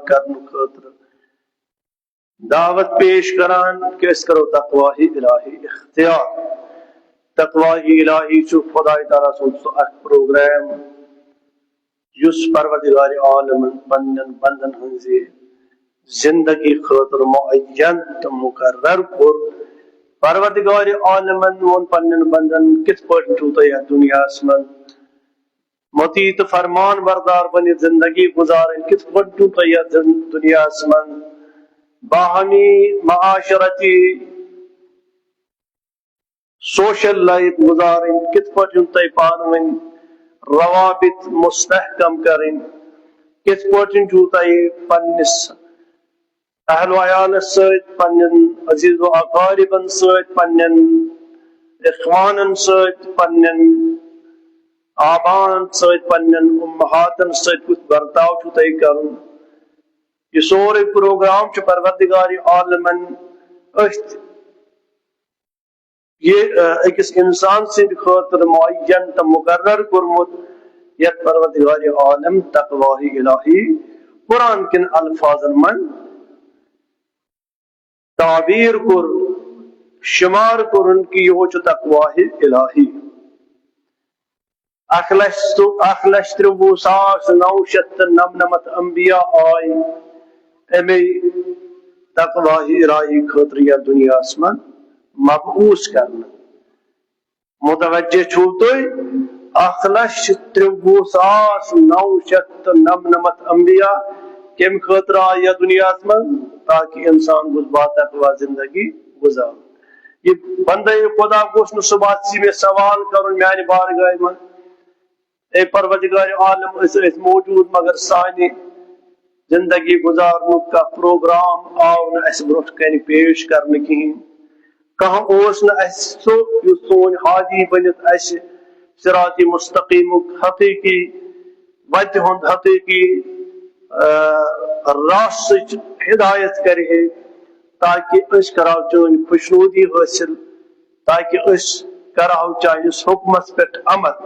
کرنے خاطر دعوت پیش کران کہ اس کرو تقوی الہی اختیار. تقوی الہی چھ خدای تعالیٰ سن سو اخ پروگرام یس پروردگار عالم پنن بندن ہنز زندگی خاطر معین تو مقرر کور. پروردگار عالمن وون پنن بندن کت پٲٹھۍ چھو تۄہہِ یتھ دنیاہس منٛز مطیع تہٕ فرمان بردار بنِتھ زندگی گزارن کت پٲٹھۍ چھو تۄہہِ یتھ دنیاہس منٛز باہمی معاشرتی سوشل لائف گزارن کت پٲٹھۍ تۄہہِ پانہٕ ؤنۍ روابط مستحکم کرن کت پٲٹھۍ چھو تۄہہِ پننس اہل و عیالس سۭتۍ پنن عزیز و اقاربن سۭتۍ پنن اخوانن سۭتۍ پنن آبان سۭتۍ پنن امہاتن سۭتۍ کیُتھ برتاو چھو تۄہہِ کرُن. یہ سورے پروگرام چھ پروردگار عالمن أتھ یہ اکس انسان سند خاطر معین تو مقرر کورمت یت پروردگار عالم تقوی الہی قرآن کن الفاظن من تعبیر کر شمار کرن کہ یہ چھ تقوی الہی. 1,93,999 انبیاء آئی امی تقوی الہی خاطر یا دنیا من مبعوث کرنا. متوجہ چھو تھی 1,93,999 انبیاء کم خاطر آئی یا دنیا من تاکہ انسان گز با تقوی زندگی گزار. یہ بندہ خدا گوش نہ صبح میں سوال کرن میانہ بارگاہ من اے پروردگار عالم اس موجود مگر سانی زندگی گزارن کا پروگرام آو نہ اس برٹ کن پیش کرنے کہین کہاں اوس نہ اس سو سون حاجی بنت اس صراط مستقیم حقیقی وتہ ہند حقیقی راس ہدایت کرے تاکہ اس کراو چون خوشنودی حاصل تاکہ اس کراو چانس حکمس پہ عمل.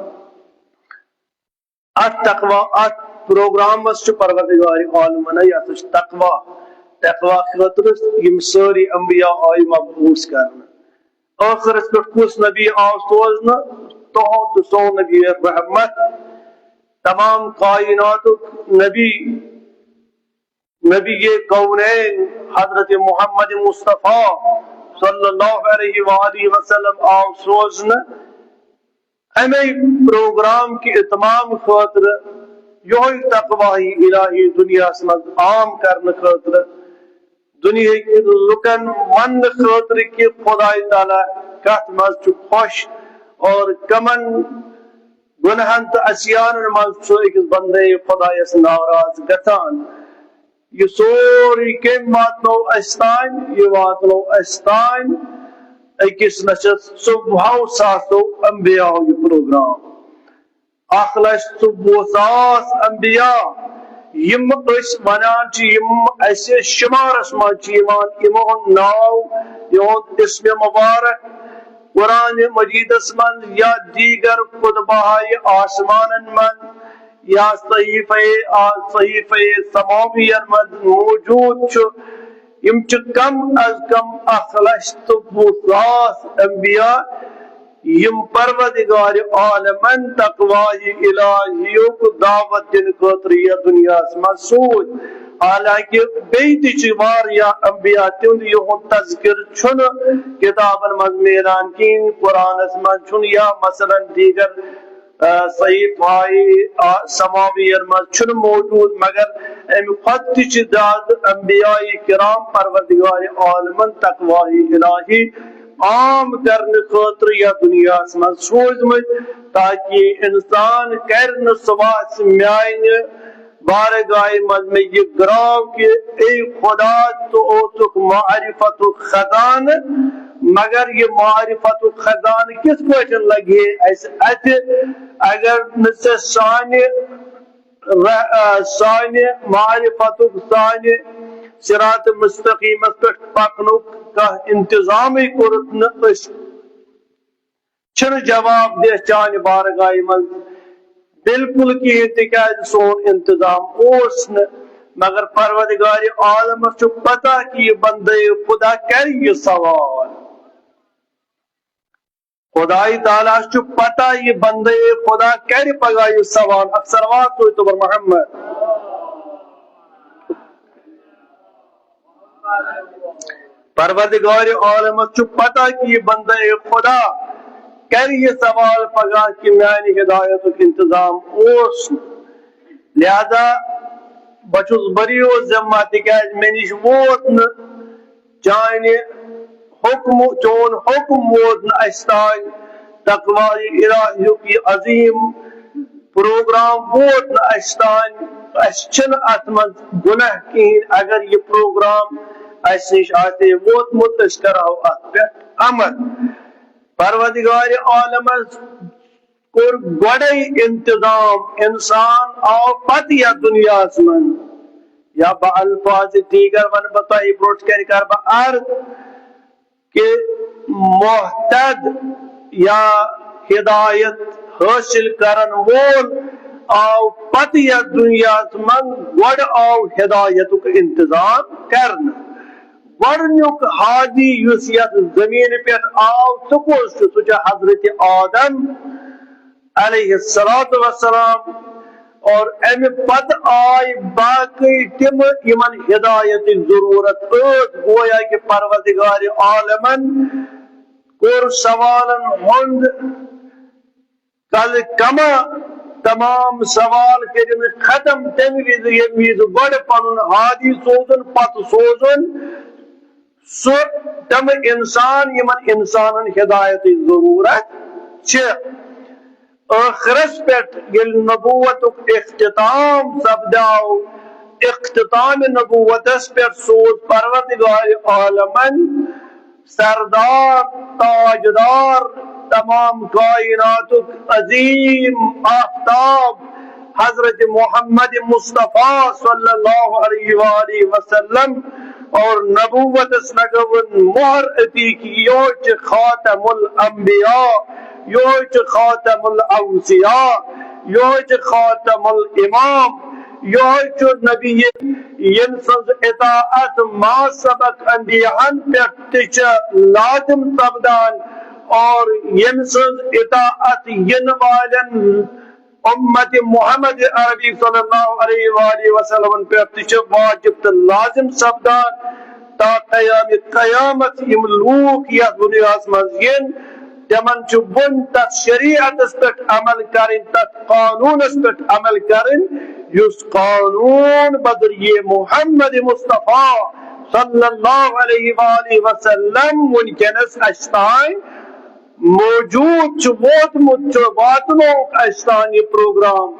ات تقوی ات پروگرام پروردگار عالمن یت تقوی خاطر یم ساری انبیاء آئی مبعوث کرنا. آخرس پہ کس نبی آو سوزنا تو سو نبی رحمت تمام کائنات نبی کونین حضرت محمد مصطفیٰ صلی اللہ علیہ وآلہ وسلم آو سوزنا امی پروگرام کی اتمام خاطر یہ تقوی الہی دنیا مز عام کرنے خاطر دنیا کی لکن من خاطر کہ خدا تعالی کت مز خوش اور کمن گنہن تو اسیان مز اکس بندے خدایس ناراض گژھان. یہ سوری کم واتنو استان یہ واتنو استان اکس نشس صبح ساسو انبیاء یہ پروگرام 1,70,000 انبیاء یم اس ونان یم اس شمارس من یمن ناو یہود اسم مبارک قرآن مجیدس من یا دیگر خطبہ آسمان من یا صحیفہ سماویہ من موجود یم کم از کم 1,70,000 انبیاء یم پروردگار عالمن تقوی الہی کو دعوت دن خاطر یہ دنیا من سوز. حالانکہ بیچ یا انبیاء تہد یہ تذکر چھن کتابن من میران کین قرآن من چھن یا مثلا دیگر صحیفہ سماویہ من چھن موجود مگر ام خط زیاد انبیاء کرام پروردگار عالمن تقوی الہی عام کرنے خاطر یا دنیا من سوزمت تاکہ انسان کرن سواس میان بارگاہ من میں یہ گراو کہ اے خدا تو اوتک معرفت خزان مگر یہ معرفت خزان کس پہ لگے ایسے اگر نسے سانی معرفت سانی صراط مستقیم پہ پکنو کا انتظام کورت چھن جواب دے چان بارگاہ من بالکل کہین تکیاز سون انتظام اوس مگر پروردگار عالم چھ پتہ کہ یہ بندے خدا کر یہ سوال خدای تعالیٰ چھ پتہ یہ بندے خدا کر پگا یہ سوال اکثر وات ہوئی تو بر محمد پروردگار عالم چھ پتہ کہ یہ بندے خدا کر یہ سوال پگا کہ میانی ہدایت کے انتظام اوس لہذا بچوس بریو ذمہ تکیاز میں نش ووت چانہ حکم چون حکم ووت استان تقوی الہیک یہ عظیم پروگرام ووت استان اچھن اتمن گناہ کہین اگر یہ پروگرام اس نش آتے ووتمت اس کرو ات پہ عمل پروردگار عالم کور گوڑی انتظام انسان آو پت یا دنیا من یا با الفاظ دیگر من بتائی بروٹ کر با عرض کہ محتد یا ہدایت حاصل کرن وول آو پت یا دنیا من گوڑ آو ہدایت کا انتظام کرن گوڑنیک حادی یس یت زمین پہ آو سکوز سچ حضرت آدم علیہ السلام اور ام پت آئی باقی تم یمن ہدایت ضرورت گویا کہ پروردگار عالمن کور سوالن ہند کل کما تمام سوال کرن ختم تم وز گوڑ پن حادی سوزن پت سوزن سو تم انسان یمن انسانن ہدایت ضرورت چھ آخرس پہ یل نبوت اختتام سپداو اختتام نبوتس پہ سوز پروردگار عالمن سردار تاجدار تمام کائنات عظیم آفتاب حضرت محمد مصطفیٰ صلی اللہ علیہ وآلہ وسلم اور نبوت لگون مہر اتی کی یوچ خاتم الانبیاء یوچ خاتم الاوصیاء یوچ خاتم الامام یوچ نبی ینسز اطاعت ما سبق انبیاءن پرتچ لازم سبدان اور ینسز اطاعت ینوالن امت محمد عربی صلی اللہ علیہ وآلہ وسلم پرتچ واجب لازم سبدان تا قیام قیامت یم لوک یا دنیا مزین تمن بن تت شریعت پہ عمل کرن تت قانون پہ عمل کرن یس قانون بدریے محمد مصطفیٰ صلی اللہ علیہ وآلہ وسلم ونکنس اشتائن موجود ووتمت واتنو اشتائن یہ پروگرام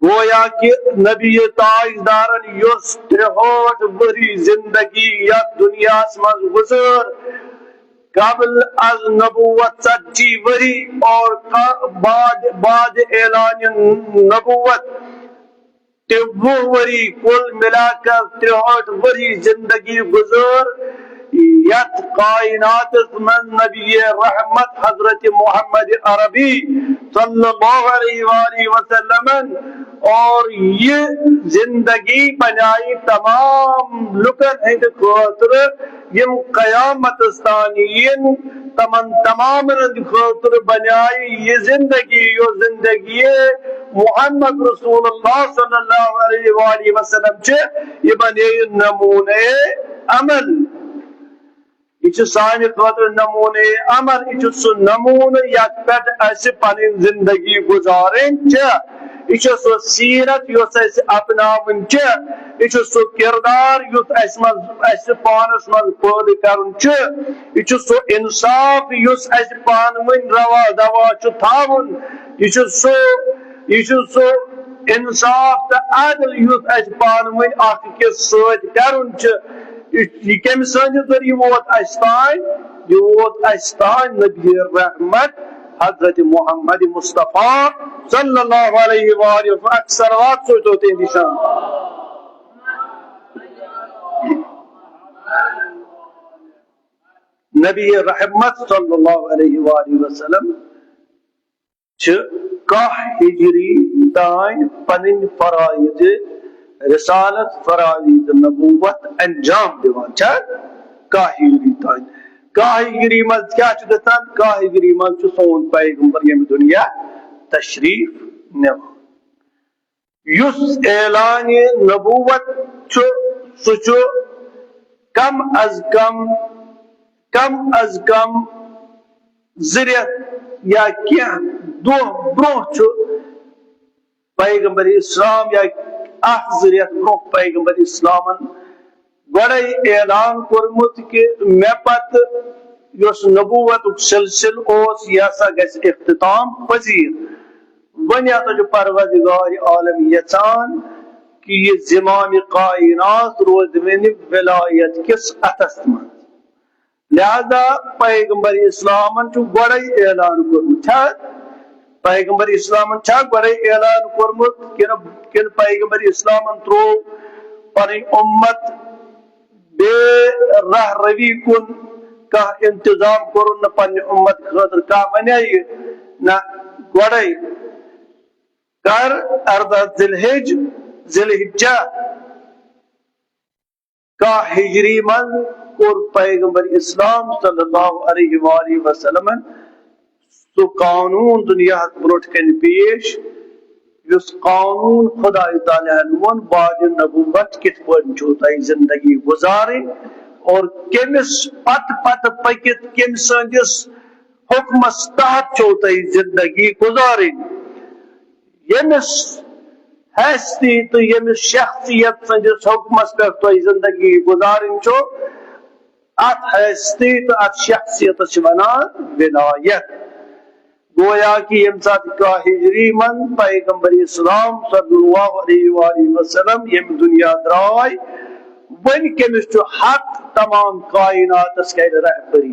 گویا کہ نبی تاجدارن یس 63 وری زندگی یا دنیا مز گزر قبل از نبوت 70 وری اور بعد اعلان نبوت 90 وری کل ملا کر 63 وری زندگی گزر یت کائنات من نبی رحمت حضرت محمد عربی صلی اللہ علیہ وآلہ وسلم اور یہ زندگی بنائی تمام لکن ہند خاطر یم قیامت استانین تمام خاطر بنائی یہ زندگی محمد رسول اللہ صلی اللہ علیہ وآلہ وسلم یہ بنے نمونے عمل یہ سان خاطر نمونے عمل یہ سو نمونہ یت پہ اس پن زندگی گزارن یہ سو سیرت یس اس اپناون یہ سو کردار یس اس پانس من پید کرن یہ سو انصاف یس اس پان ون روا دوا تھاون یہ سو انصاف تو عدل یس اس پان ون اخ کس ست کرن یہ کم سن ذریعہ ووت استان یہ ووت استان نبی رحمت حضرت محمد مصطفیٰ صلی اللہ علیہ وآلہ وسلم اکثر وقت سوچ ہوتے ہیں نشان نبی رحمت صلی اللہ علیہ وآلہ وسلم کہ ہجری تائن پنن فرائض رسالت فرائض نبوت انجام دیوان چھا کاہ ہجری تان کاہ ہجری مز کیا چھ گژھان کاہ ہجری مز چھ سون پیغمبر یم دنیا تشریف نوان یس اعلان نبوت چھ سہ چھ کم از کم ذریعہ یا کیا دو برو چھ پیغمبر اسلام یا اخ ذریعہ برو پیغمبر اسلامن گوڑے اعلان کورمت کہ مے پت یس نبوت سلسل اوس یہ سا گژھِ اختتام پذیر ون ہسا چھ پروردگار عالم یژھان کہ یہ زمام کائنات روز ون ولایت کس اتس من لہذا پیغمبر اسلامن چھ گوڑے اعلان کورمت پیغمبر اسلامن چھا گوڑے اعلان کورمت کن پیغمبر اسلامن ترو پنن امت بے راہ روی کن کا انتظام کورن پنہ امت خاطر کا ونیا نہ گوڑے کر 14 ذی الحجہ کا ہجری من اور پیغمبر اسلام صلی اللہ علیہ وآلہ وسلم سو قانون دنیا بروٹ کن پیش یس قانون خدا تعالی ون بعد نبوت کت پہ زندگی گزاریں اور کمس پت پکت کم سندس حکمس تحت چھو تہ زندگی گزاریں یمس حیثیت تو یمس شخصیت سندس حکمس پہ تہ زندگی گزاریں چھو ات حیثیت ات شخصیت ونان ولایت گویا کہ یم سات کا ہجری من پیغمبر اسلام صلی اللہ علیہ وآلہ وسلم یم دنیا درائے ون کمس چھ حق تمام کائنات کر رہبری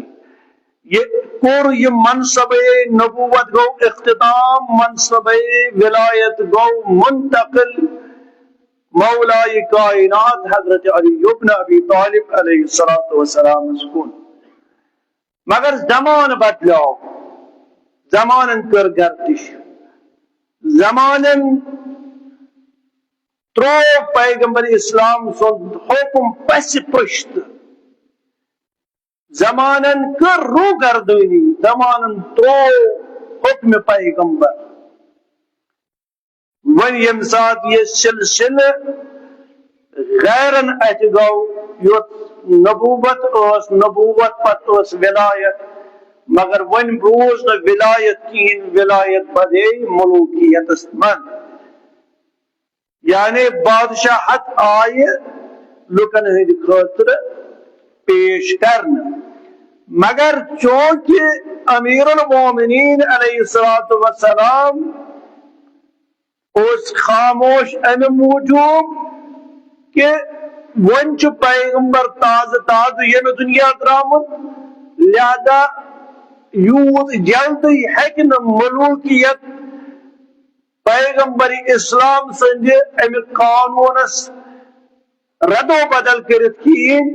یہ کور یہ منصب نبوت گو اختتام منصب ولایت گو منتقل مولائے کائنات حضرت علی بن ابی طالب علیہ الصلوۃ والسلام سکون مگر زمان بدلاو زمانن کر گردش زمانن ترو پیغمبر اسلام سن حکم پس پشت زمانن کر رو گردونی زمانن ترو حکم پیغمبر ون یم سات یہ سلسلہ غیرن ات گو یوت نبوت اس نبوت پت اس ولایت مگر ون روز نہ ولایت کین ولایت بدے ملوکیت من یعنی بادشاہت آئے لکن ہند خاطر پیش کرنا مگر چونکہ امیر المومنین علیہ الصلوۃ والسلام اس خاموش ام موجود کہ ون چھ پیغمبر تاز یم دنیا درامت لہذا یوت جلدی ہیکن ملوکیت پیغمبر اسلام سنجھ ام قانونس رد و بدل کرت کین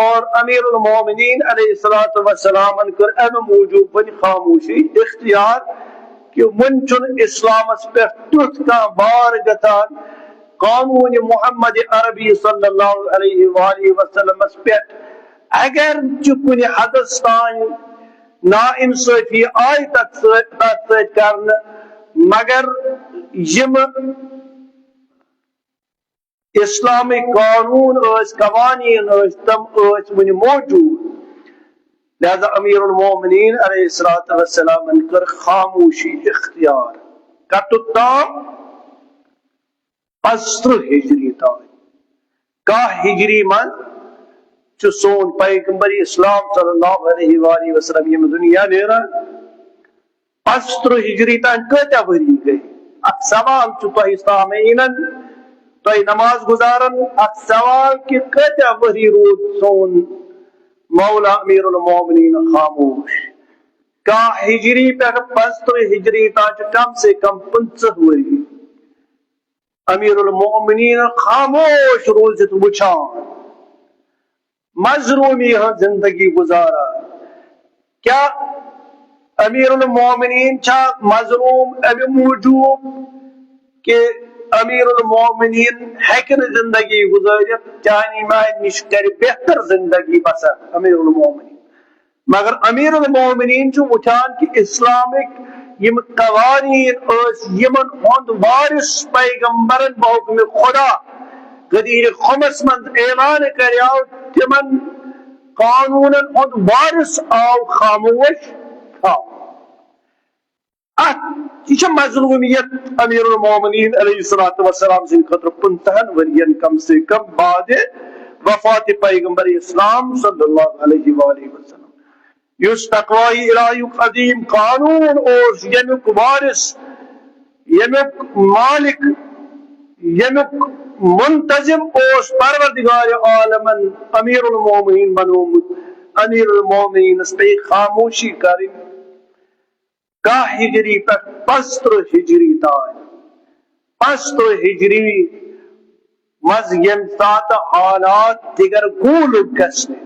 اور امیر المومنین علیہ الصلوۃ والسلام کر ام موجود ون خاموشی اختیار کہ ون چن اسلامس پہ تیت کا بار گتان قانون محمد عربی صلی اللہ علیہ وآلہ وسلم پہ اگر کن حدس تان نا انصافی آئی تک کرن مگر یم اسلامی قانون اس قوانین اس تم اس ون موجود لہذا امیر المومنین علیہ الصلوۃ والسلام کر خاموشی اختیار کتام 50 ہجری تان کا ہجری من چھ سون پیغمبر اسلام صلی اللہ علیہ وآلہ وسلم یم دنیا نیرا 50 ہجری تان کتیا وری گئی اک سوال چھ تہ سامعین تہ نماز گزارن اک سوال کہ کتیا وری رود سون مولا امیر المومنین خاموش کا ہجری پہ 50 ہجری تان کم سے کم 50 وری امیر المومنین خاموش روزت وچھان مظلومی ہاں زندگی گزارا کیا امیر المومنین چھا مظلوم اب موجود کہ امیر المومنین ہیکن زندگی گزارت چانی مائن نش کر بہتر زندگی بسر امیر المومنین، مگر امیر المومنین چھ وچان کہ اسلامک یم قوانین اس یمن ہند وارث پیغمبرن بحکم خدا غدیر خمس من اعلان کریاو تمن قانونن ہند وارث آو خاموش تھا. یہ مظلومیت امیر المومنین علیہ الصلوۃ والسلام سن خطر 15 ورین کم سے کم بعد وفات پیغمبر اسلام صلی اللہ علیہ وآلہ وسلم. یس تقوی الہیک عظیم قانون اوس یمیک وارث، یمیک مالک، یمیک منتظم اوس پروردگار عالمن امیر المومنین بنومت. امیر المومنین اس پہ خاموشی کریں کا ہجری تک 75 ہجری تائیں 75 ہجری مز یم سات حالات دیگر گول گسنے،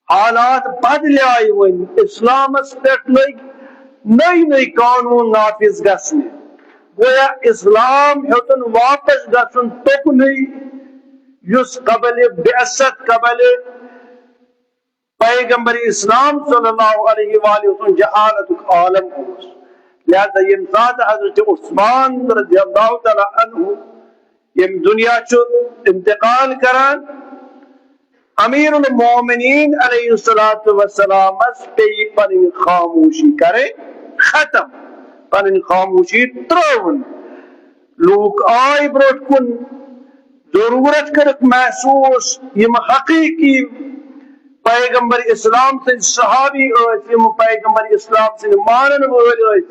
حالات بدلے آئی ون اسلامس پہ لگ نئی نئی قانون نافذ گسنے. گویا اسلام ہیوتن واپس گسن تکنی یس قبل بعثت قبل پیغمبر اسلام صلی اللہ علیہ وآلہ وسلم جہالت عالم ہوس. لہذا یم سات حضرت عثمان رضی اللہ تعالی عنہ یم دنیا چو انتقال کران، امیر المومنین علیہ السلام پہ پن خاموشی کرے ختم، پن خاموشی ترون. لوگ آئی بروٹ کن ضرورت کرک محسوس یم حقیقی پیغمبر اسلام سے صحابی یم پیغمبر اسلام سے مانن ول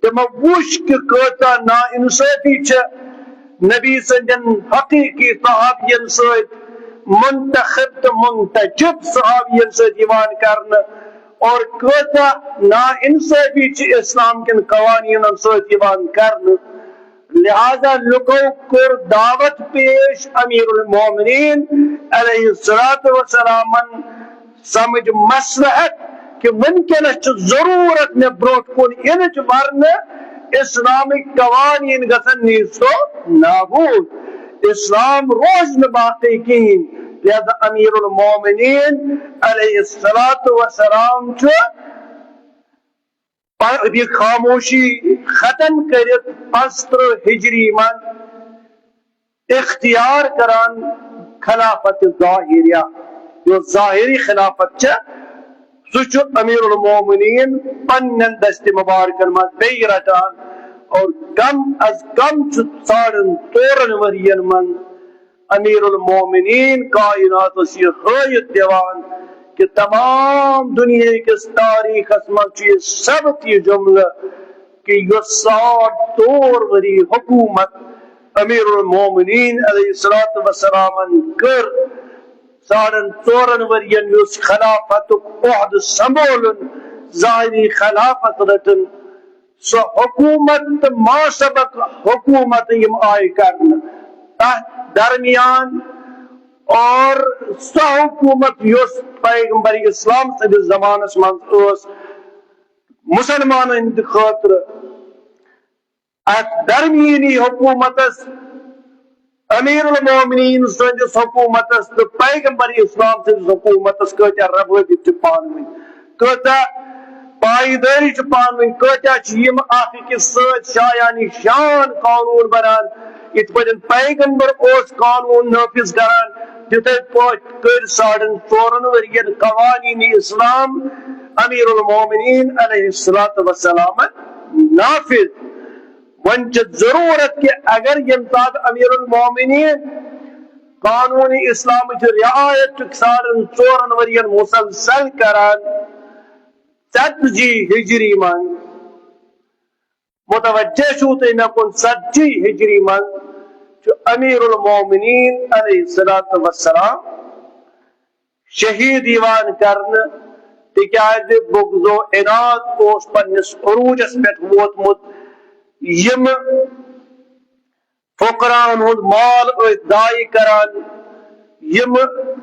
تم وش کہ کتا نا انصافی چھ نبی سندن حقیقی صحابین ست منتخب تو منتجب صحابین ست یوان کرنا، اور کتا نا انصافی چھ اسلام کن قوانین ست یوان کرنا. لہذا لکو کر دعوت پیش امیر المومنین علیہ السلام سمجھ مصلحت کہ ممکن ضرورت میں بروٹ کن انچ ورنہ اسلامک قوانین گسن نیستو نابود، اسلام روز میں باقی کین. لہذا امیر المومنین علیہ السلام یہ خاموشی ختم کرت 75 ہجری من اختیار کران خلافت ظاہریہ. جو ظاہری خلافت چھ سو امیر المومنین پنن دست مبارکن من بی رٹان، اور کم از کم 4.5 ورین من امیر المومنین کائنات سے حیت دیوان کہ تمام دنیا کے تاریخ میں سب کی جملہ کہ یہ 64 وری حکومت امیر المومنین علیہ السلام کر 4.5 ورین یس خلافت عہد سنبھولن ظاہری خلافت رٹن سو حکومت ما سبق حکومت یم آئی کرنا تحت درمیان، اور سو حکومت یس پیغمبر اسلام سے زمانس من مسلمان ہند خاطر ات درمیانی حکومت امیر المومنین سندس حکومت تو پیغمبر اسلام سندس حکومت کتیا روابط پانوی، کتا پائیداری پانوی، کتیا یم اخ أکس ست شایانی شان قانون بران. ات پہ پیغمبر اس قانون نافذ کران تتھے پٲٹھۍ کر 4.5 ورین قوانین اسلام امیر المومنین علیہ السلام نافذ. ون ضرورت کہ اگر یم سات امیر المومنین قانون اسلام کی رعایت 4.5 ورین مسلسل کران 70 ہجری من متوجہ چھو تے میں کن 70 ہجری من جو امیر المومنین علیہ السلام شہید ایوان کرن تکیاز بغض و عناد اس پنس عروجس پہ ووتمت یم فقران ہند مال دائی کران، یم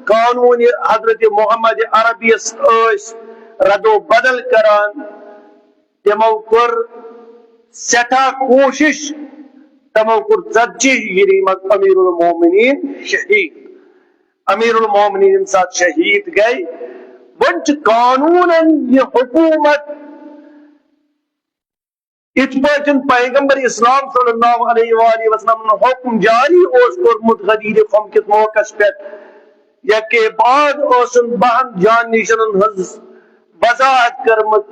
قانون حضرت محمد عربیس رد و بدل کران، تمو کر سٹھا کوشش تمو کور 40 ہجری مز امیر المومنین شہید. امیر المومنین ساتھ شہید گئی. ونچ قانون یہ حکومت ات پاٹن پیغمبر اسلام صلی اللہ علیہ وآلہ وسلم حکم جاری اس کورمت غدیر قوم کس موقع پہ یا کہ بعد اوسن بہن جان نشانن ہز وضاحت کرمت.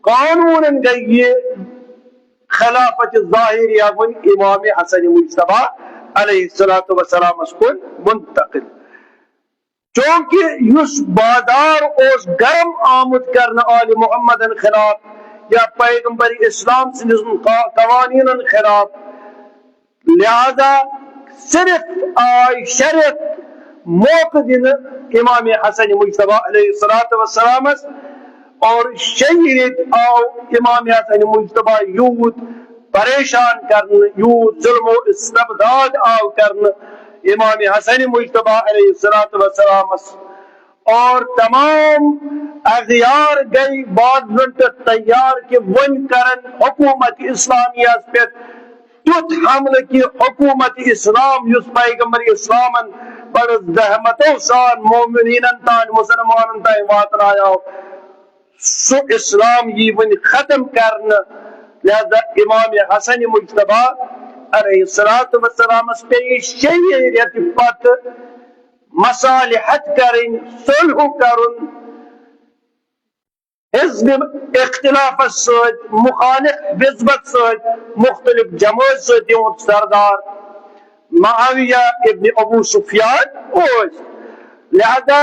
قانون گئی یہ خلافت ظاہریہ ون امام حسن مجتبی علیہ السلام اس کو منتقل. چونکہ اس بازار اس گرم آمد کرنا آل محمد خلاف یا پیغمبر اسلام سے قوانین خلاف، لہذا صرف آئی شریعت موقع دن امام حسن مجتبی علیہ السلام اور شہید آو امام حسن مجتبی یوت پریشان کرن، یوت ظلم و استبداد آو کرن امام حسن مجتبی علیہ السلام اور تمام اغیار گئی بعد منٹ تیار کہ ون کرن حکومت اسلامیہ پہ تیت حملہ کی حکومت اسلام یس پیغمبر اسلام بڑ زحمتوں سان مومنین تان مسلمان تان واتنایا سو اسلام یہ ون ختم کرنا. لہذا امام حسن مجتبی علیہ السلام پہ شریعت پت مصالحت کرن، صلح کرن، حزب اختلاف سید مخالف حزبت سید مختلف جماعت سید دیون سردار معاویہ ابن ابو سفیان اوز. لہذا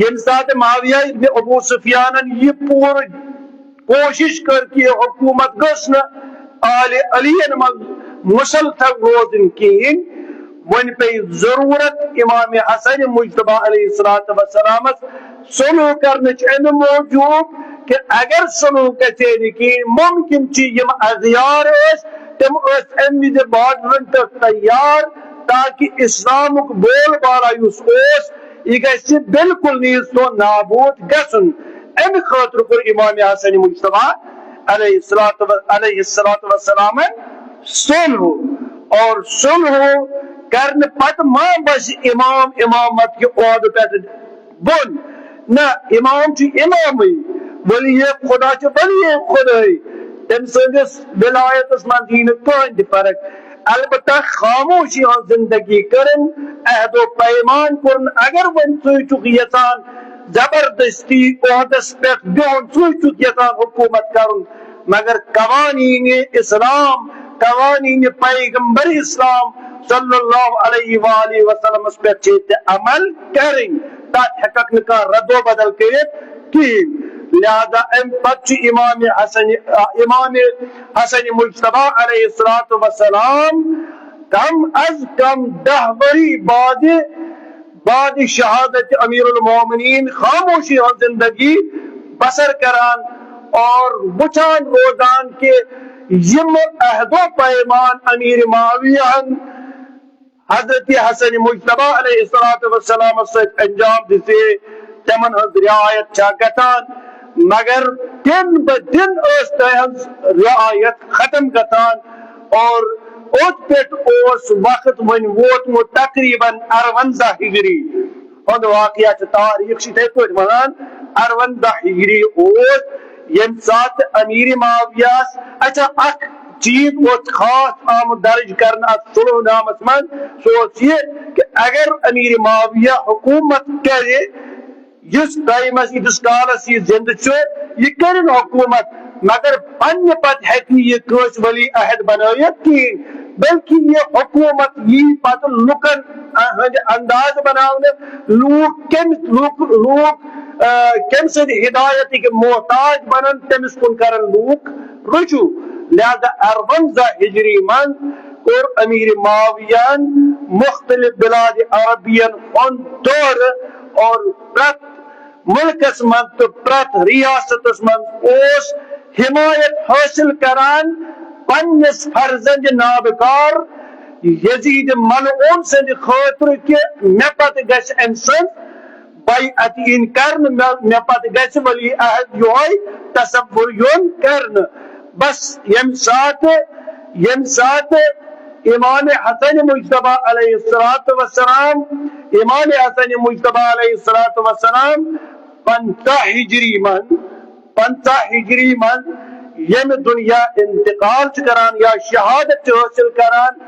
یم ساتھ معاویہ ابن ابو سفیان یہ پور کوشش کر کے حکومت گسن آل علی مسلطن روزن کین. ون پہ ضرورت امام حسن مجتبی علیہ السلام صلح کرنچ ام موجود کہ اگر صلح گژھے کہ ممکن یم اغیار تم امید بارڈرن تیار تاکہ اسلامک بول بالا یہ گژھِ بالکل نیز تو نابود گژھن. ام خاطر کور امام حسن مجتبی علیہ السلام صلح اور صلح کرنے پت ماں بس امام امامت کے عہد پہ بن نہ امام چھ امام ولی خدا چھ ولی خدا تم سندس ولایتس من دین کہن فرق. البتہ خاموشی زندگی کرن عہد و پیمان کرن. اگر ون چھ یژان زبردستی عہدس پہ بہن چھ یژان حکومت کرن مگر قوانین اسلام قوانین پیغمبر اسلام صلی اللہ علیہ وآلہ وسلم اس پہ چیتے عمل کریں تاکہ حقق نکاح رد و بدل کرے کی. لہذا ام پچ امام حسن مجتبی علیہ السلام کم از کم 10 وری بعد شہادت امیر المومنین خاموشی زندگی بسر کران اور وچان روزان کے یم عہد و پیمان امیر معاویہ حضرت حسن مجتبی علیہ السلام سے انجام دیتے تمن ہز رعایت چا گتان مگر دن بدن اس تہذ رعایت ختم گتان. اور ات پیٹ اس وقت ون ووتمو تقریباً 58 ہجری ہند واقعہ تاریخ سے ونان 58 ہجری اس یم سات امیر معاویہ اچھا اخ چیز وت خاص آمد درج کرنا صلح نامس من سو یہ کہ اگر امیر معاویہ حکومت کرے جس ٹائمس یتس کالس یہ زند یہ کرن حکومت مگر پنہ پت ہیکہ یہ کس ولی عہد بنائت کہین بلکہ یہ حکومت یہ پتہ لکن ہند انداز بنانے لوگ کم سند ہدایت کے محتاج بنن تمس کن کرن لوگ رجوع. لہذا 58 ہجری من اور امیر معاویہ مختلف بلاد عربین ان دور اور پرت ملکس من تو پرت ریاستس من اس حمایت حاصل کران پنس فرزند نابکار یزید ملعون سند خاطر کہ مے پت گژھِ ام سند بیعت ان کرن مے پت گژھِ ولی عہد یہوے تصور یون کرن. بس یم سات امام حسن مجتبی علیہ السلام امام حسن مجتبی علیہ السلام 50 ہجری من یم دنیا انتقال کران یا شہادت حاصل کران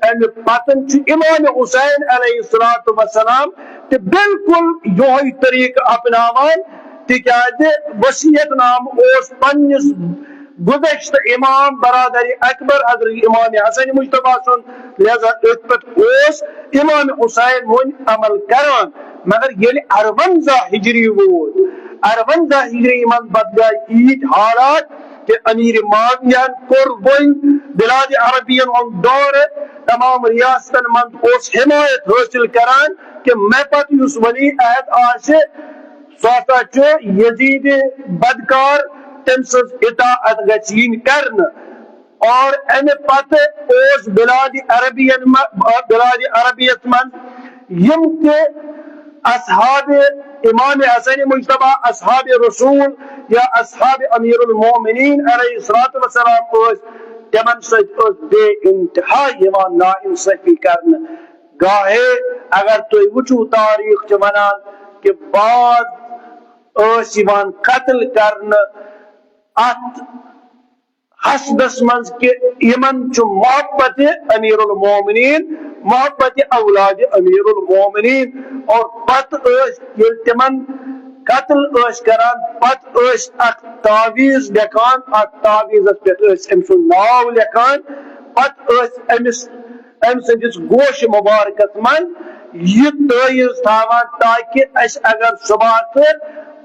ام پتن امام حسین علیہ السلام بالکل یہ طریقہ اپناوان تکیاز وصیت نام اس پنس گزشتہ امام برادری اکبر حضرت امام حسن مجتبی سن لہذا اس امام حسین ون عمل کران مگر یل 58 ہجری ووت 58 ہجری من بدل ایت حالات کہ امیر معاویہ کور ون بلاد عربین ہن دور تمام ریاستن من اس حمایت حاصل کران کہ میں پتہ اس ولی عہد آسے سوسا یزید بدکار تم سز اطاعت گھین کرن اور امہ پتہ اس بلاد عربیت من یم کے اصحاب امام حسن مجتبی اصحاب رسول یا اصحاب امیر المومنین علیہ السلام تمن ست بے انتہا یوان نا انصافی کرن گاہے اگر تو وچو تاریخ ونان کہ بعض یوان قتل کرن ات حسبس منز کہ یمن محبت امیر المومنین محبت اولاد امیر المومنین اور پت یل تمن قتل کران پت اک تعویز لکھان ات تعویز پہ ام سن ناو لکھان پت ام سندس گوش مبارکت من یہ تعویز تھاوان تاکہ اس اگر صبح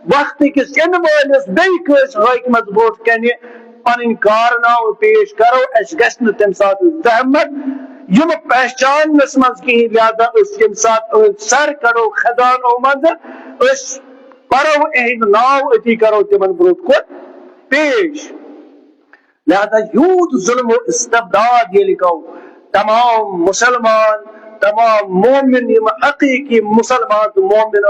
وقت کس ان والس بیس حاکمت برو کن پن کارنامہ پیش کرو اس گھن تم سات زحمت یم پہچانس مز کہیں لہذا یم سات سر کرو خزانو مز پرو اہد ناو اتی کرو تمن برو کن پیش لہذا یوت ظلم و استبداد یہ لکھو تمام مسلمان تمام مومن یم حقیقی مسلمان تو مومن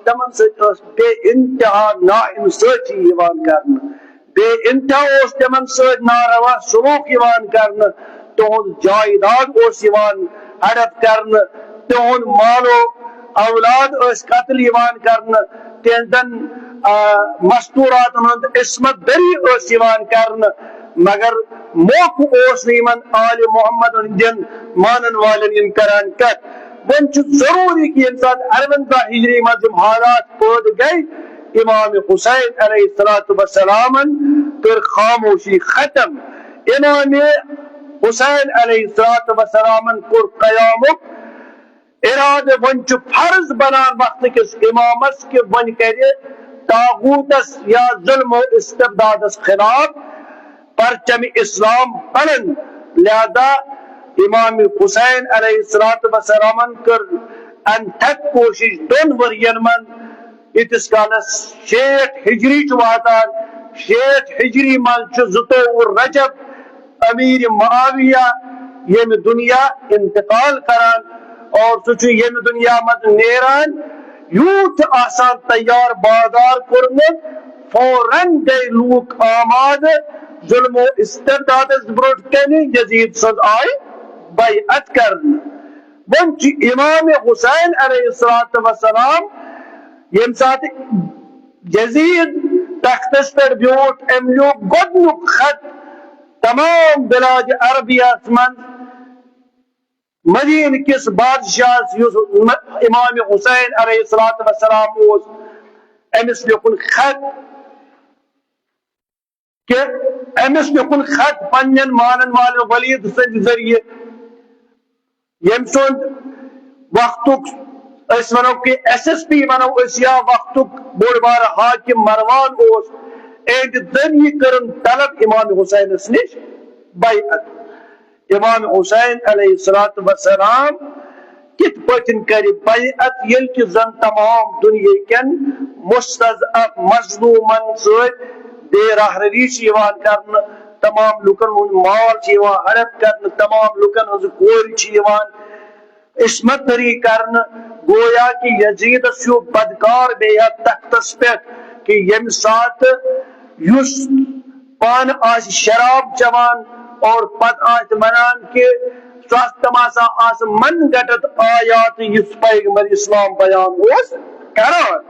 تمن ست بے انتہا نا انصافی یوان کرن بے انتہا اس تمن ست ناروا سلوک یوان کرن تہذ جائیداد اس یوان ہڑپ کرن تہذ مالو اولاد اس قتل یوان کرن تہذن مستورات ہند عصمت دری اس یوان کرن مگر موقع اس نیمن آل محمد ہندین مانن والن ان کران کت ون ضروری کہ یم سات 58 ہجری مزم حالات پود گئی امام حسین علیہ السلام کر خاموشی ختم امام حسین علیہ السلام کر قیامک اراد ون فرض بنان وقت کس امامس کے ون کرے طاغوتس یا ظلم و استبدادس خلاف پرچم اسلام بلند لہذا امام حسین علیہ السلام کر انتھک کوشش 2 ورین من اتس کالس 60 ہجری واتان 60 ہجری من 22 رجب امیر معاویہ یم دنیا انتقال کران اور سہ یم دنیا مز نیران یوت آسان تیار بازار کورمت فوراً گئی لوک آماد ظلم و استبداد برونٹ کن یزید سز آئی بیعت کرن ون امام حسین علیہ السلام یم سات یزید تختس پر بیوٹ ام لوگ گدنک خط تمام بلاد عربیہ من مدین کس بادشاہ امام حسین علیہ السلام امس لکن خط کہ امس لکن خط پنن مانن والے ولید سند ذریعے یم سند وقتک اس ونو کہ ایس ایس پی ونو اس یا وقتک بوڑ بار حاکم مروان اس اینڈ دن یہ کرن طلب امام حسین اس نش بیعت امام حسین علیہ السلام کت پتن کر بیعت یل کہ زن تمام دنیا کن مستضعف مظلومن سۭتۍ بے راہروی یوان کرن تمام لکن ہند مال یوان ہڑپ کرن تمام لکن ہز کور یوان عصمت دری کرن گویا کہ یزید چھُ بدکار بہت تختس پہ کہ یم سات یس پان آس شراب چوان اور پت آس ونان کہ تماسا آس من گٹت آیات یس پیغمبر اسلام بیان اس کران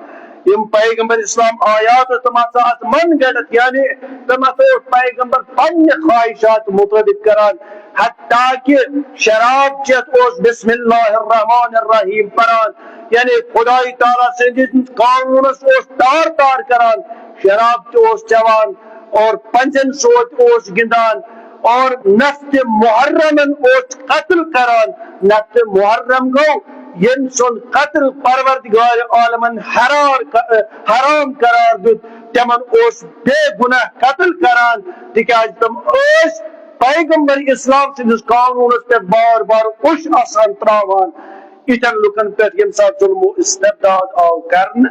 یم پیغمبر اسلام آیات تماسا آس من گٹت یعنی تماسا پیغمبر پنہ خواہشات مطابق کران حتیٰ کہ شراب چت اس بسم اللہ الرحمن الرحیم پران یعنی خدای تعالیٰ سے قانون اس تار تار کران شراب چوس چوان اور پنجن سوچ اس گندان اور نفت محرمن اس قتل کران نفت محرم گو یم سن قتل پروردگار عالمن حرام قرار دت تمن اس بے گناہ قتل کران تکیاز تم اس پیغمبر اسلام سندس قانون پہ بار بار کش آسان تراوان اتن لکن پہ یم سات ظلم و استبداد آو کرن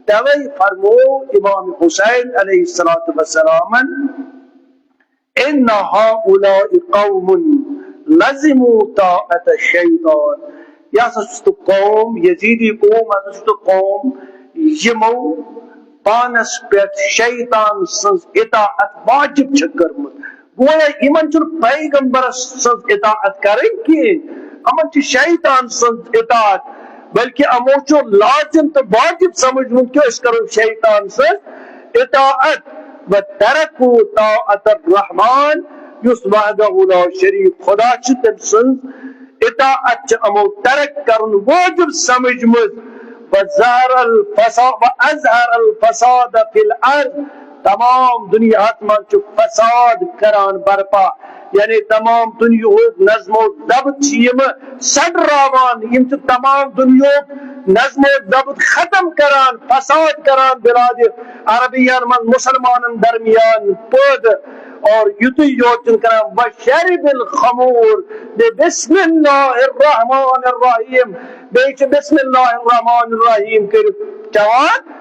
توی فرمو امام حسین علیہ السلام ان هؤلاء قوم لزموا طاعت الشیطان یا سست قوم یزیدی قوم سست قوم یمو پانس پہ شیطان سنز اطاعت واجب کرمت گویا یمن چھ پیغمبر سنز اطاعت کریں کی امن چھ شیطان سنز اطاعت بلکہ امو چھ لازم تو واجب سمجھن کہ اس کرو شیطان سنز اطاعت وترکوا طاعت الرحمن یس وحدہ لا شریک خدا چھ تم سنز اطاعت چھ امو ترک کرن واجب سمجھمت وظہر الفساد فی الارض تمام دنیا میں فساد کران برپا یعنی تمام دنیا نظم و ضبط سڈراوان تمام دنیا نظم و ضبط ختم کران فساد کران بلاد عربیان من مسلمان درمیان پود اور یوتی یوتن کران وشرب الخمور بسم اللہ الرحمن الرحیم بیچ بسم اللہ الرحمن الرحیم کر جوان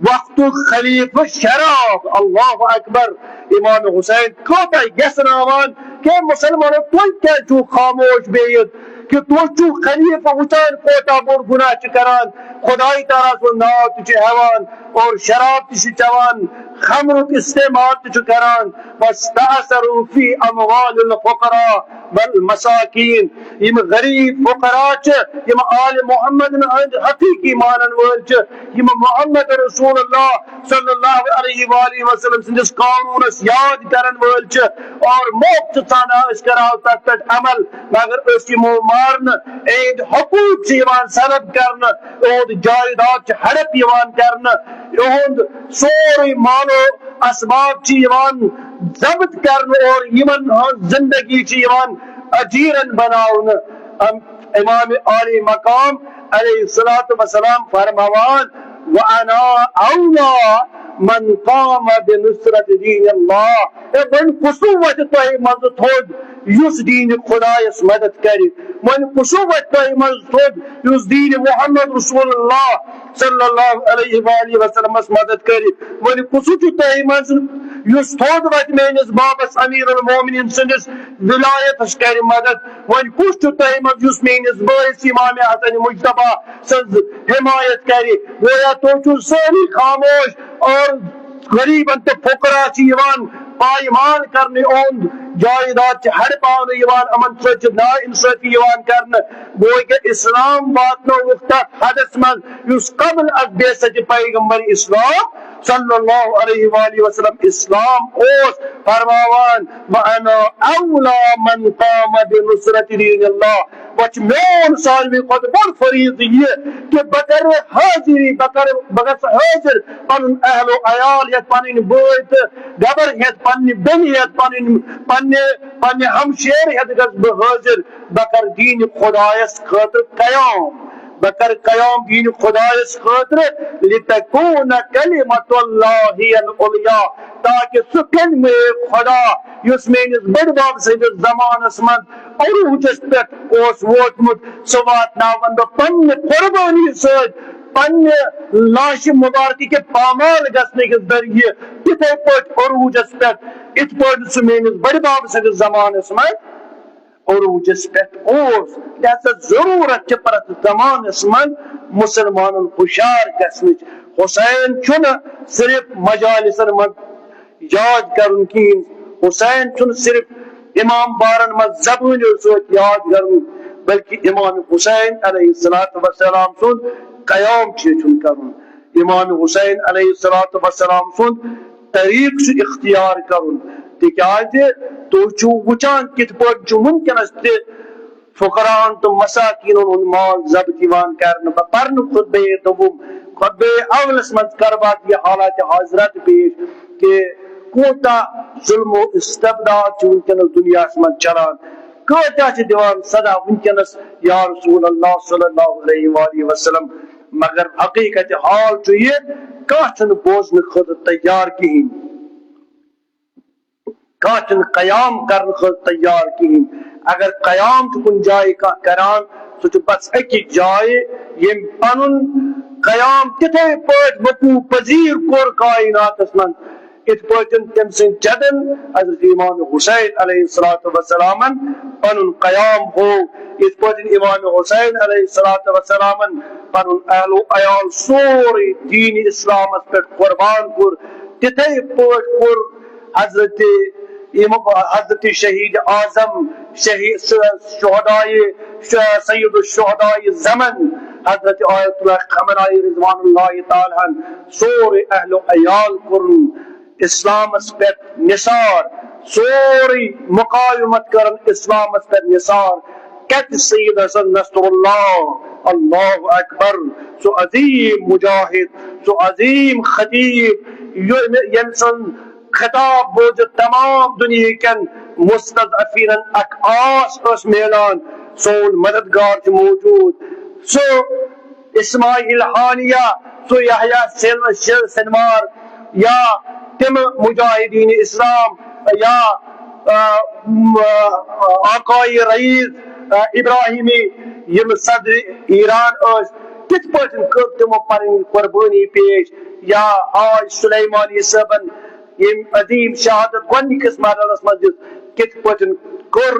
وقت خلیف شراب اللہ اکبر امام حسین کوتا یسناوان کہ مسلمانوں تو کیا جو خاموش بیت کہ تو خلیف وچان کوتا بور گناہ چکران خدای تعالیٰ کو ناو تجھے حوان اور شراب تجھے چوان خمر استعمال تجھے کران واستعصروا فی اموال الفقراء والمساکین یم غریب فقراء چھ یم آل محمد حقیقی مانن ول یم محمد رسول اللہ صلی اللہ علیہ وآلہ وسلم سندس قانون یاد کرن ول اور موقت تانا اس کراو تک عمل مگر اس کی مارن اید حقوق چیوان سلب کرن اود جائیداد ہڑپ یوان کرن اہد سوری مالو اسباب چیوان ضبط کرن اور یمن زندگی چیوان اجیرن بناون امام عالی مقام علیہ السلام فرموان وانا اولا من قام بنصرت دین اللہ من قصوت تہی مز تھود یس دین خدایس مدد کری من قصوت تہی مز تھود یس دین محمد رسول اللہ صلی اللہ علیہ وآلہ وسلم مدد کری من قصوت تہی مز یس تھود وت میانس بابس امیر المومنین سندس ولایتس کری مدد من کس تہی مز یس میانس بائس امام حسن مجتبی سنز حمایت کری گویا تو ساری خاموش اور غریبن تو فقراء چیوان پائیمان کرنے اوند جائیداد ہڑپانے یوان امن سچ نا انصافی یوان کرنے گوئی کہ اسلام واتنو وقتا حدث من یس قبل از بیست پیغمبر اسلام صلی اللہ علیہ وآلہ وسلم اسلام اوس فرماوان وانا اولا من قام بنصرت دین اللہ وچ میون سالوی خود بڑ فریض یہ کہ بکر حاضری بکر حاضر پن اہل و عیال یت پن بوت گبر یت پن بن یت پن ہمشیر یت گز حاضر بکر دین خدایس خاطر قیام بکر قیام دین خدایس خاطر لتکون کلمت اللہ العلیٰ تاکہ سو کلمہ خدا یس میانس بڑ باب سند زمانس من عروجس پہ اس ووتمت سو واتناون بہ پنہ قربانی سۭتۍ پنہ لاش مبارکی کے پامال گھنے کے ذریعے تتھے پٲٹھۍ عروجس پہ ات پٲٹھۍ سو میانس بڑ باب سند زمانس من عروجس پہ لہذا ضرورت پرت زمانس من مسلمان ہوشیار گھنچ حسین چھن صرف مجالسن من یاد کرن کین حسین چھن صرف امام بارن مز زبون سوت یاد کرن بلکہ امام حسین علیہ السلام سن قیام چھ کرن امام حسین علیہ السلام سن طریق سے اختیار کرن تکیاز تو وچان کت پہ ممکنس تہ فقران تو مساکین مال ضبط کرن پرن خطبہ دوم خطبہ اولس مز کربات یہ حالات حاضرات پیش کہ کوتا ظلم و استبداد ونکس دنیا من چلان کوتا دیوان صدا ونکس یا رسول اللہ صلی اللہ علیہ وآلہ وسلم مگر حقیقت حال یہ کھن بوزن خود تیار کہین کھن قیام کرن خود تیار کہین اگر قیام کن جائے کران سہ بس اکی جائے یم پن قیام تتھے پٲٹھۍ وقوع پذیر کور کائنات من ات پٲٹھۍ تم سن جدن حضرت امام حسین علیہ السلام پن قیام ہو ات پٲٹھۍ امام حسین علیہ السلام پن اہل و عیال سورے دین اسلام پہ قربان کور تتھے پٲٹھۍ کور حضرت شہید اعظم شہید سید الشہداء زمن حضرت آیت اللہ خامنائی رضوان اللہ تعالی سورے اہل و عیال کرن اسلام پہ نثار سوری مقاومت کرن اسلام پہ نثار کت سید حسن نصر اللہ اللہ اکبر سو عظیم مجاہد سو عظیم خطیب یم سن خطاب بوجھ تمام دنیا کن مستضعفین اک آس اس میلان سون مددگار موجود سو اسماعیل حانیہ سو یحییٰ سنوار یا تم مجاہدین اسلام یا آقائی رئیس ابراہیمی یم صدر ایران اس کت پٲٹھۍ کٔر تمو پنٕنۍ قربٲنی پیش یا آج سلیمانی صٲبن یم عظیم شہادت گۄڈنِکِس مرحلس منٛز دِژ کت پٲٹھۍ کٔر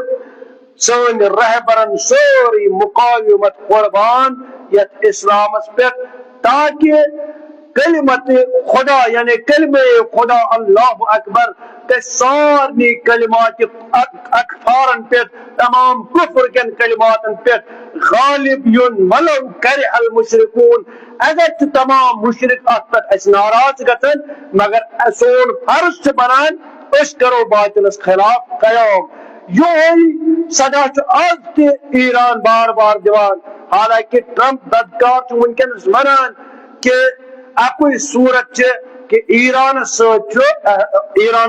سٲنۍ رہبرن سٲرٕے مقاومت قربان یتھ اسلامس پٮ۪ٹھ تاکہ کلمت خدا یعنی کلمہ خدا اللہ اکبر سارنی کلمات اکفارن پہ تمام کفر کن کلماتن پہ غالب یون ولو کرہ المشرکون اگر تمام مشرک ات پہ ناراض گھن مگر سون فرض بنان اس کرو باطلس خلاف قیام یہ سدا آج تہ ایران بار بار دیوان حالانکہ ٹرمپ بدکار ونکس ونان کہ اکوئی صورت کہ ایران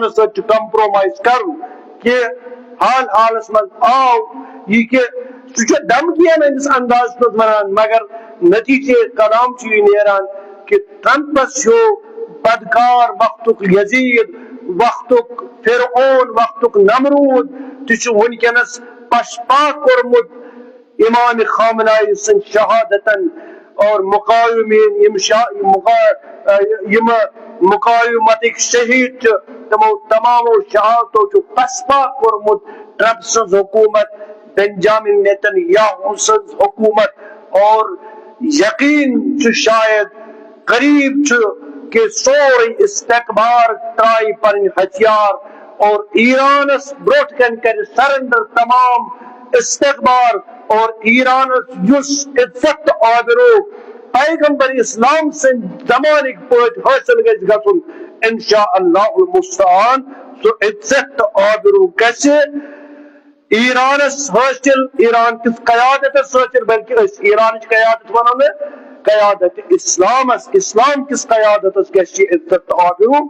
ست کمپرومائز کرن کہ حال حالس من آو یہ کہ سہ دھمکین ہندس انداز مز ونان مگر نتیجہ کلام یہ نیران کہ ٹرمپس بدکار وقتک یزید وقتک فرعون وقتک نمرود تہ ونکس پشپا کورمت امام خامنائی سن شہادتن اور مقاومین مقاومت شہید تمو تمام شہادتوں پسپا کورمت ٹرمپ سن حکومت بنجامن نیتن یاہو سن حکومت اور یقین شاید قریب کہ سوری استقبار ترائی پر ہتھیار اور ایرانس بروٹ کن کر سرنڈر تمام استقبار اور ایران یس عزت آبرو پیغمبر اسلام سن زمانک پٲٹھۍ حاصل گژھِ گژھُن انشاء اللہ المستعان سو عزت آبرو گژھِ ایرانس حاصل ایران کس قیادتس حاصل بلکہ اس ایرانچ قیادت ونو نہ قیادت اسلامس اسلام کس قیادتس گژھِ عزت آبرو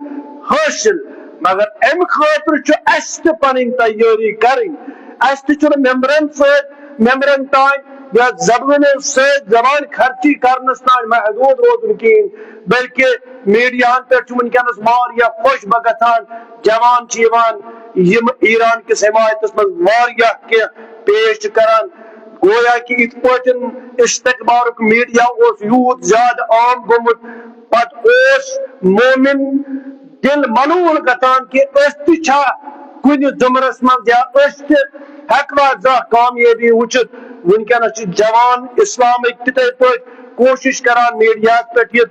حاصل مگر ام خاطر اس تہ پنٕنۍ تیٲری کرٕنۍ اس تہ ممبرن تان یا زبان زبان خرچی کرنس تان محدود روزن کہین بلکہ میڈیا پہ ونکس واریاہ خوش بگان جوان یم ایران کس حمایتس من واریاہ کی پیش کران گویا کہ ات پٲٹھۍ استقبارک میڈیا اس یوت زیادہ عام گومت پتہ اس مومن دل ملول گژھان کہ اس تہ کن زمرس من یا اس ہیکوا زانٛہہ کامیابی وچھت ونکس جوان اسلامک تتھے پٲٹھۍ کوشش کران میڈیا پہ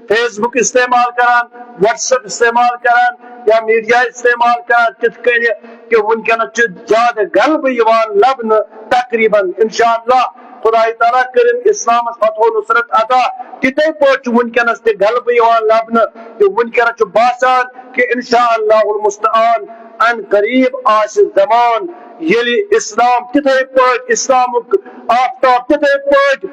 فیس بک استعمال کران واٹس ایپ استعمال کران یا میڈیا استعمال کران تِتھ کٔنۍ کہ ونکیٚنس چھُ زیادٕ غلبہٕ یِوان لبنہٕ تقریباً انشاءاللہ خدای تعالیٰ کرن اسلامس فتح و نصرت عطا تِتھے پٲٹھۍ چھُ ونکیٚنس تہِ غلبہٕ یِوان لبنہٕ تہٕ ونکیٚنس چھُ باسان کہ انشاءاللہ المستعان ان قریب آسہِ زمان ییٚلہِ اسلام تِتھے پٲٹھۍ اسلامُک آفتاب تِتھے پٲٹھۍ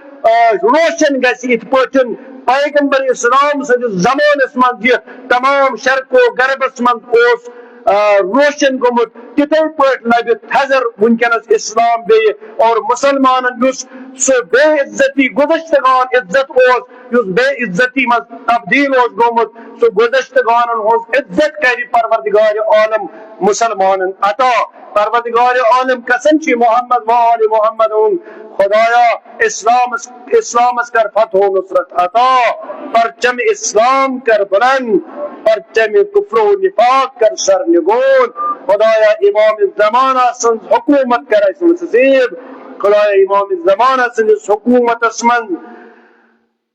روشن گژھِ یِتھ پٲٹھۍ پیغمبر اسلام سٕنٛدِس زمانس منٛز یہِ تمام شرق و غربس منٛز اوس روشن گوٚمُت تِتھے پٲٹھۍ لبہِ تھزر ونکیٚنس اسلام بیٚیہِ اور مسلمانن یُس سُہ بے عزتی گُزشتگان عزت اوس یُس بے عزتی منٛز تبدیل اوس گوٚمُت سُہ گُزشتگانن ہٕنٛز عزت کرِ پروردگار عالم مسلمانن عطا پروردگار عالم قسم چھِ محمد و آل محمد خدایا اسلامس کر فتح و نصرت عطا پرچم اسلام کر بلند پرچم کفر و نفاق کر سر نگون خدایا امام زمانہ سنز حکومت کر اس نصیب خدایا امام زمانہ سنز حکومت اسمن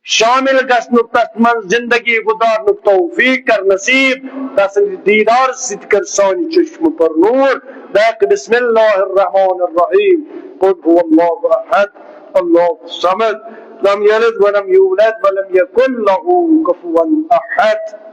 شامل گژھنُک تتھ منٛز زندگی گزارنُک توفیق کر نصیب تسند دیدار سۭتۍ کر سانہِ چشم پر نور بیک بسم اللہ الرحمن الرحیم قل هو اللہ احد اللہ الصمد لم یلد ولم یولد ولم یکن له کفوا احد